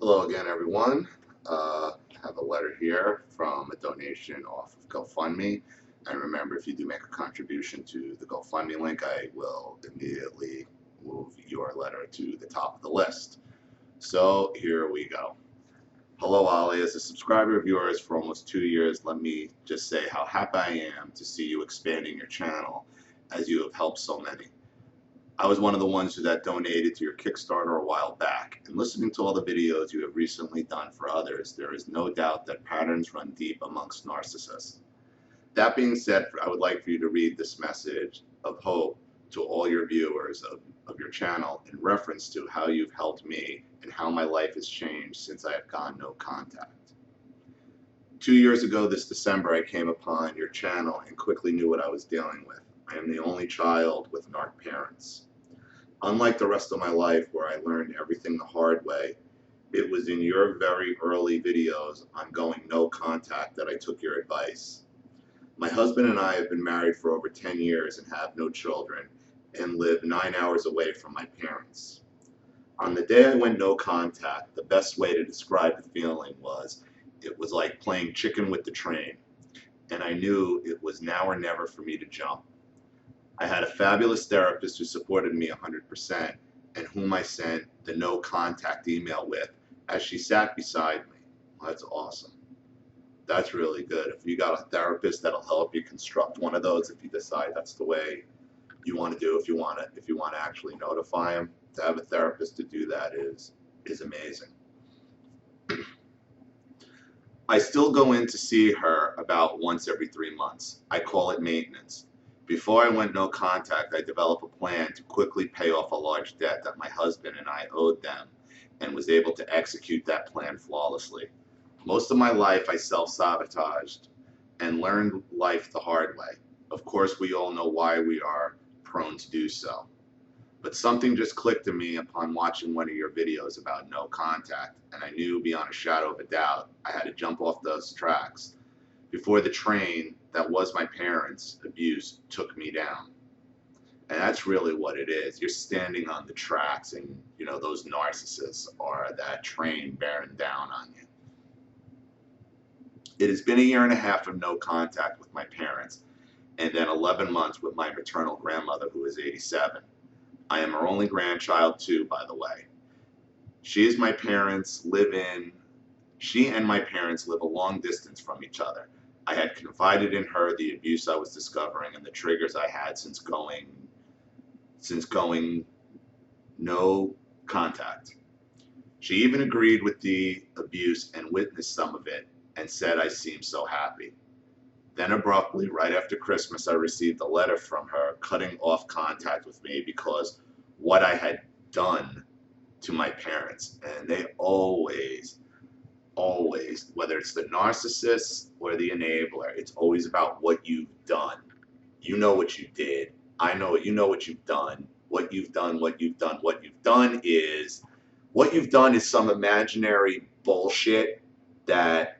Hello again, everyone. I have a letter here from a donation off of GoFundMe. And remember, if you do make a contribution to the GoFundMe link, I will immediately move your letter to the top of the list. So here we go. Hello, Ollie. As a subscriber of yours for almost 2 years, let me just say how happy I am to see you expanding your channel as you have helped so many. I was one of the ones that donated to your Kickstarter a while back, and listening to all the videos you have recently done for others, there is no doubt that patterns run deep amongst narcissists. That being said, I would like for you to read this message of hope to all your viewers of your channel in reference to how you've helped me and how my life has changed since I have gone no contact. 2 years ago this December, I came upon your channel and quickly knew what I was dealing with. I am the only child with narc parents. Unlike the rest of my life where I learned everything the hard way, it was in your very early videos on going no contact that I took your advice. My husband and I have been married for over 10 years and have no children and live 9 hours away from my parents. On the day I went no contact, the best way to describe the feeling was it was like playing chicken with the train, and I knew it was now or never for me to jump. I had a fabulous therapist who supported me 100% and whom I sent the no contact email with as she sat beside me. Well, that's awesome. That's really good. If you got a therapist that'll help you construct one of those, if you decide that's the way you want to do, if you want to actually notify them, to have a therapist to do that is amazing. I still go in to see her about once every 3 months. I call it maintenance. Before I went no contact, I developed a plan to quickly pay off a large debt that my husband and I owed them and was able to execute that plan flawlessly. Most of my life I self-sabotaged and learned life the hard way. Of course, we all know why we are prone to do so. But something just clicked to me upon watching one of your videos about no contact, and I knew beyond a shadow of a doubt I had to jump off those tracks before the train that was my parents' abuse took me down. And that's really what it is. You're standing on the tracks and, those narcissists are that train bearing down on you. It has been a year and a half of no contact with my parents and then 11 months with my maternal grandmother who is 87. I am her only grandchild too, by the way. She and my parents live a long distance from each other. I had confided in her the abuse I was discovering and the triggers I had since going no contact. She even agreed with the abuse and witnessed some of it and said I seemed so happy. Then abruptly, right after Christmas, I received a letter from her cutting off contact with me because what I had done to my parents. And they always, whether it's the narcissist or the enabler, it's always about what you've done. You know what you did. I know you know what you've done. What you've done is some imaginary bullshit that,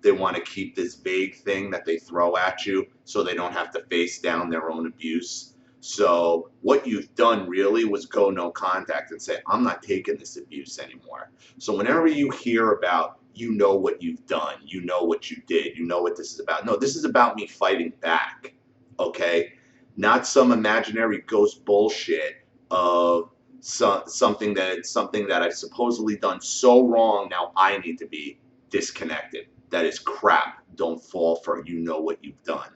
they want to keep this vague thing that they throw at you so they don't have to face down their own abuse. So what you've done really was go no contact and say, I'm not taking this abuse anymore. So whenever you hear about, what you've done, what you did, what this is about. No, this is about me fighting back, okay? Not some imaginary ghost bullshit of something that I've supposedly done so wrong, now I need to be disconnected. That is crap. Don't fall for what you've done.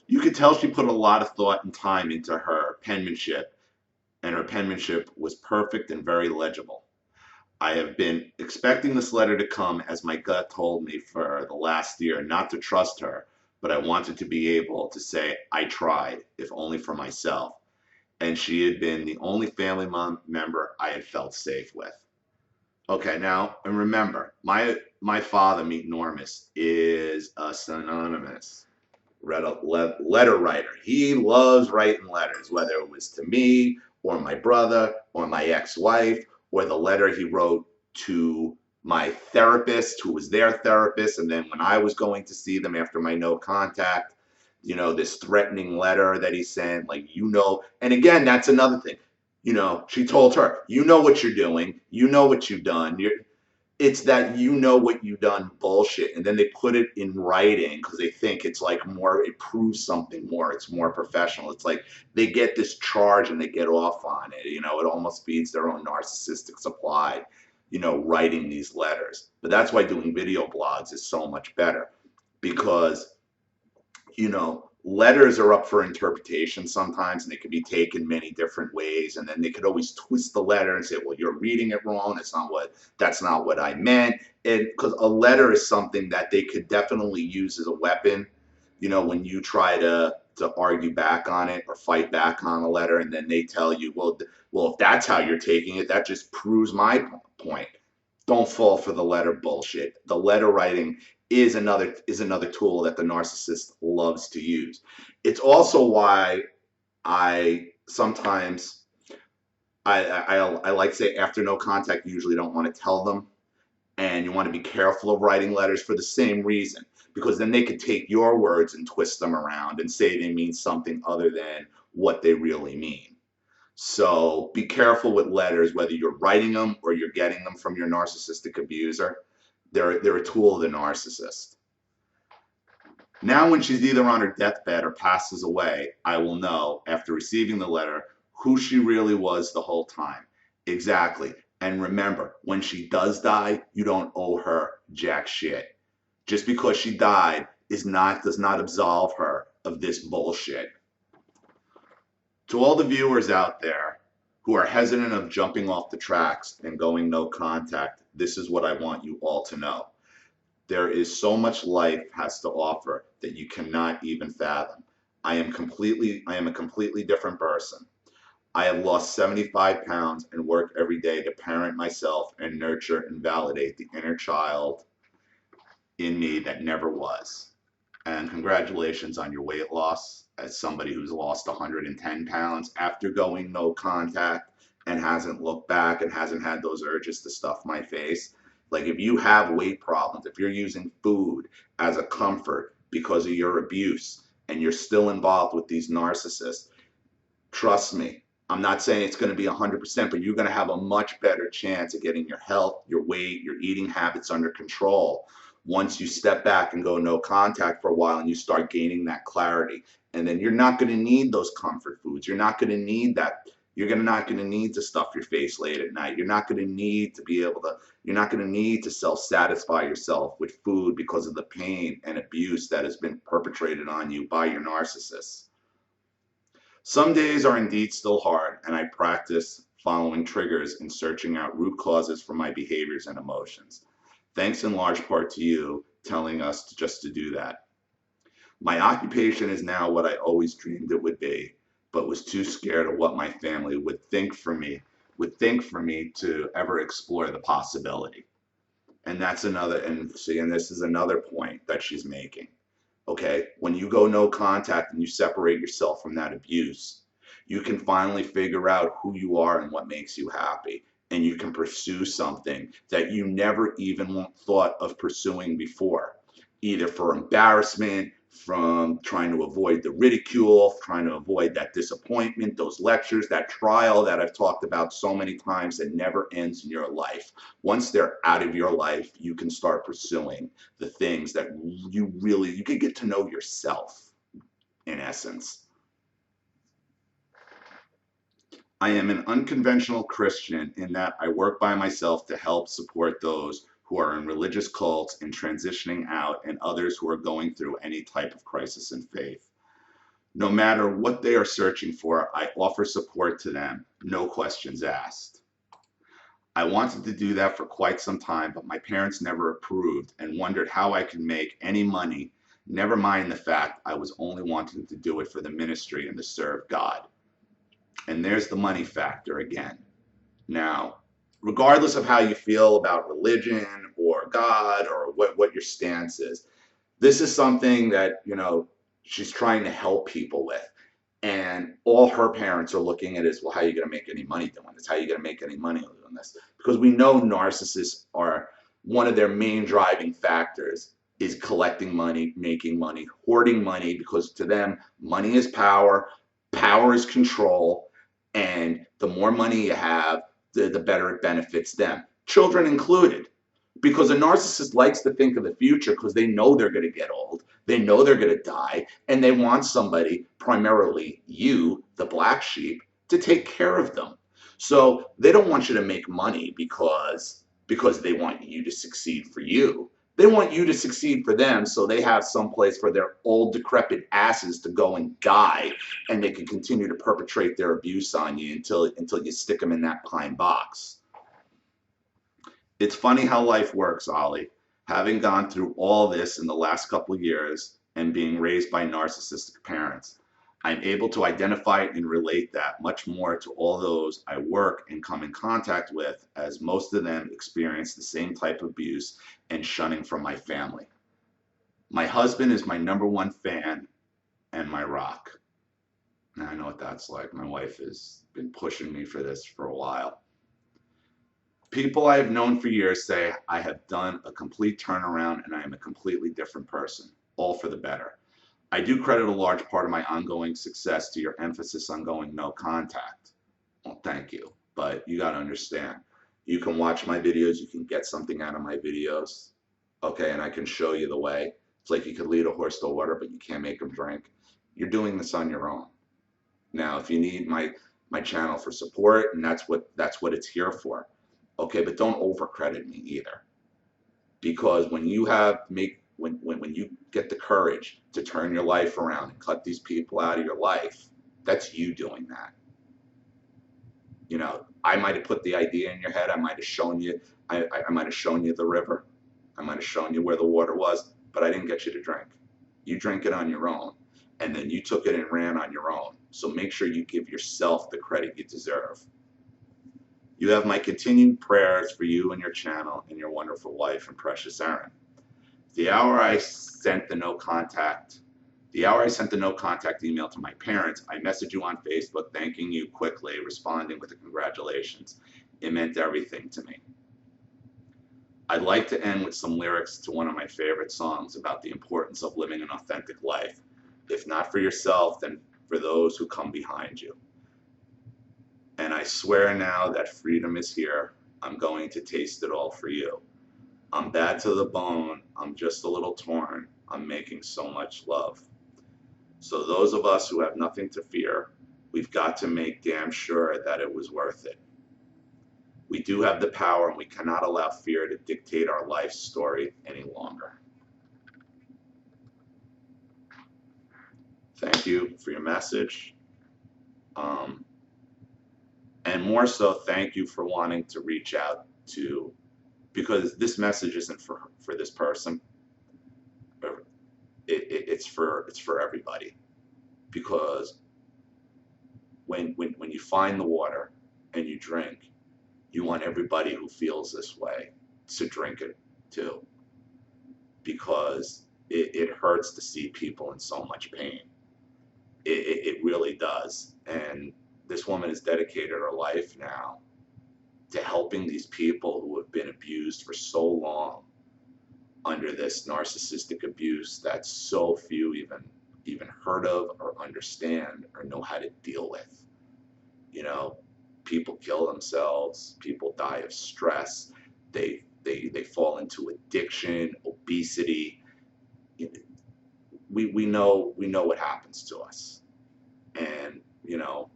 You could tell she put a lot of thought and time into her penmanship, and her penmanship was perfect and very legible. I have been expecting this letter to come as my gut told me for the last year not to trust her, but I wanted to be able to say I tried, if only for myself. And she had been the only family member I had felt safe with. Okay, now, and remember, my father, meet Normus, is a synonymous letter writer. He loves writing letters, whether it was to me or my brother or my ex-wife or the letter he wrote to my therapist who was their therapist. And then when I was going to see them after my no contact, this threatening letter that he sent, and again, that's another thing. You know, she told her, you know what you're doing, you know what you've done. It's that you know what you've done bullshit. And then they put it in writing because they think it's like more, it proves something more. It's more professional. It's like they get this charge and they get off on it. You know, it almost feeds their own narcissistic supply, you know, writing these letters. But that's why doing video blogs is so much better because you know, letters are up for interpretation sometimes and they can be taken many different ways. And then they could always twist the letter and say, well, you're reading it wrong. That's not what I meant. And because a letter is something that they could definitely use as a weapon, you know, when you try to argue back on it or fight back on a letter, and then they tell you, well, if that's how you're taking it, that just proves my point. Don't fall for the letter bullshit. The letter writing is another tool that the narcissist loves to use. It's also why I sometimes I like to say after no contact, you usually don't want to tell them, and you want to be careful of writing letters for the same reason, because then they could take your words and twist them around and say they mean something other than what they really mean. So be careful with letters, whether you're writing them or you're getting them from your narcissistic abuser. They're a tool of the narcissist. Now, when she's either on her deathbed or passes away, I will know, after receiving the letter, who she really was the whole time. Exactly. And remember, when she does die, you don't owe her jack shit. Just because she died does not absolve her of this bullshit. To all the viewers out there who are hesitant of jumping off the tracks and going no contact, this is what I want you all to know. There is so much life has to offer that you cannot even fathom. I am a completely different person. I have lost 75 pounds and work every day to parent myself and nurture and validate the inner child in me that never was. And congratulations on your weight loss as somebody who's lost 110 pounds after going no contact and hasn't looked back and hasn't had those urges to stuff my face. Like, if you have weight problems, if you're using food as a comfort because of your abuse and you're still involved with these narcissists, trust me, I'm not saying it's going to be 100%, but you're going to have a much better chance of getting your health, your weight, your eating habits under control once you step back and go no contact for a while and you start gaining that clarity. And then you're not going to need those comfort foods. You're not going to need that. Not going to need to stuff your face late at night. You're not going to need to you're not going to need to self-satisfy yourself with food because of the pain and abuse that has been perpetrated on you by your narcissist. Some days are indeed still hard, and I practice following triggers and searching out root causes for my behaviors and emotions. Thanks in large part to you telling us just to do that. My occupation is now what I always dreamed it would be, but was too scared of what my family would think for me to ever explore the possibility. And that's another, and this is another point that she's making. Okay, when you go no contact and you separate yourself from that abuse, you can finally figure out who you are and what makes you happy. And you can pursue something that you never even thought of pursuing before, either for embarrassment, from trying to avoid the ridicule, trying to avoid that disappointment, those lectures, that trial that I've talked about so many times that never ends in your life. Once they're out of your life, you can start pursuing the things that you can get to know yourself, in essence. I am an unconventional Christian in that I work by myself to help support those who are in religious cults and transitioning out, and others who are going through any type of crisis in faith. No matter what they are searching for, I offer support to them, no questions asked. I wanted to do that for quite some time, but my parents never approved and wondered how I could make any money, never mind the fact I was only wanting to do it for the ministry and to serve God. And there's the money factor again. Now, regardless of how you feel about religion or God or what your stance is, this is something that, she's trying to help people with. And all her parents are looking at is, well, how are you going to make any money doing this? How are you going to make any money doing this? Because we know narcissists are, one of their main driving factors is collecting money, making money, hoarding money, because to them, money is power, power is control. And the more money you have, the better it benefits them, children included. Because a narcissist likes to think of the future because they know they're going to get old, they know they're going to die, and they want somebody, primarily you, the black sheep, to take care of them. So they don't want you to make money because they want you to succeed for you. They want you to succeed for them so they have some place for their old decrepit asses to go and die, and they can continue to perpetrate their abuse on you until you stick them in that pine box. It's funny how life works, Ollie. Having gone through all this in the last couple of years and being raised by narcissistic parents, I'm able to identify and relate that much more to all those I work and come in contact with, as most of them experience the same type of abuse and shunning from my family. My husband is my number one fan and my rock. And I know what that's like. My wife has been pushing me for this for a while. People I have known for years say I have done a complete turnaround and I am a completely different person, all for the better. I do credit a large part of my ongoing success to your emphasis on going no contact. Well, thank you, but you got to understand, you can watch my videos, you can get something out of my videos, okay, and I can show you the way. It's like you could lead a horse to water, but you can't make him drink. You're doing this on your own. Now, if you need my channel for support, and that's what it's here for. Okay, but don't overcredit me either, because when you when you get the courage to turn your life around and cut these people out of your life, that's you doing that. You know, I might have put the idea in your head. I might have shown you. I might have shown you the river. I might have shown you where the water was, but I didn't get you to drink. You drink it on your own, and then you took it and ran on your own. So make sure you give yourself the credit you deserve. You have my continued prayers for you and your channel and your wonderful wife and precious Erin. The hour I sent the no contact email to my parents, I messaged you on Facebook thanking you quickly, responding with a congratulations. It meant everything to me. I'd like to end with some lyrics to one of my favorite songs about the importance of living an authentic life. If not for yourself, then for those who come behind you. And I swear now that freedom is here. I'm going to taste it all for you. I'm bad to the bone. I'm just a little torn. I'm making so much love. So those of us who have nothing to fear, we've got to make damn sure that it was worth it. We do have the power, and we cannot allow fear to dictate our life story any longer. Thank you for your message. And more so, thank you for wanting to reach out to, because this message isn't for this person. It's for everybody. Because when you find the water and you drink, you want everybody who feels this way to drink it too. Because it hurts to see people in so much pain. It really does. And this woman has dedicated her life now to helping these people who have been abused for so long under this narcissistic abuse that so few even heard of or understand or know how to deal with. You know, people kill themselves, people die of stress, they fall into addiction, obesity. We know what happens to us. And, you know,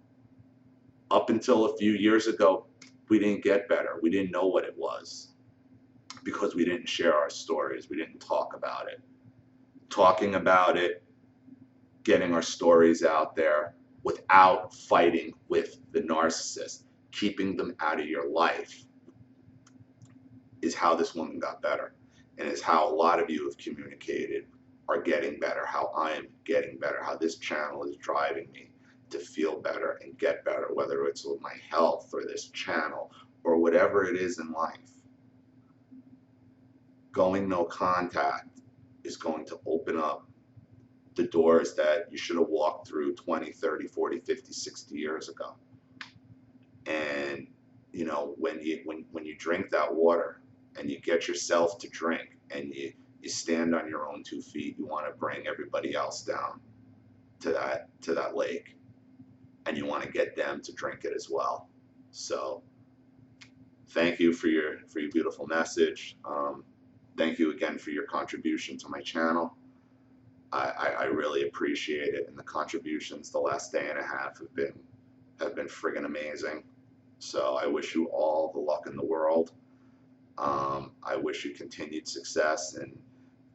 up until a few years ago, we didn't get better. We didn't know what it was because we didn't share our stories. We didn't talk about it. Talking about it, getting our stories out there without fighting with the narcissist, keeping them out of your life, is how this woman got better, and is how a lot of you have communicated are getting better, how I'm getting better, how this channel is driving me to feel better and get better, whether it's with my health or this channel or whatever it is in life. Going no contact is going to open up the doors that you should have walked through 20, 30, 40, 50, 60 years ago. And, you know, when you drink that water and you get yourself to drink and you stand on your own 2 feet, you want to bring everybody else down to that lake. and you want to get them to drink it as well. So thank you for your beautiful message. Thank you again for your contribution to my channel. I really appreciate it, and the contributions the last day and a half have been friggin' amazing. So I wish you all the luck in the world. I wish you continued success and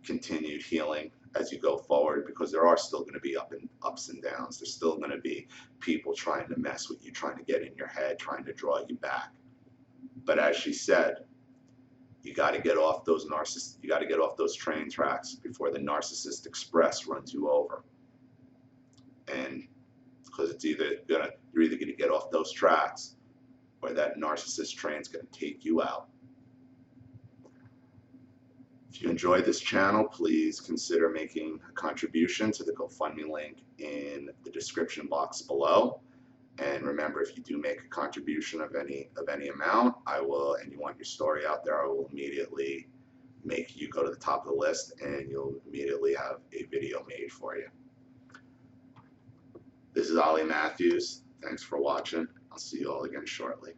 continued healing as you go forward, because there are still going to be ups and downs. There's still going to be people trying to mess with you, trying to get in your head, trying to draw you back. But as she said, you got to get off those you got to get off those train tracks before the narcissist express runs you over. And because you're either going to get off those tracks, or that narcissist train's going to take you out. If you enjoyed this channel, please consider making a contribution to the GoFundMe link in the description box below. And remember, if you do make a contribution of any amount, and you want your story out there, I will immediately make you go to the top of the list, and you'll immediately have a video made for you. This is Ollie Matthews. Thanks for watching. I'll see you all again shortly.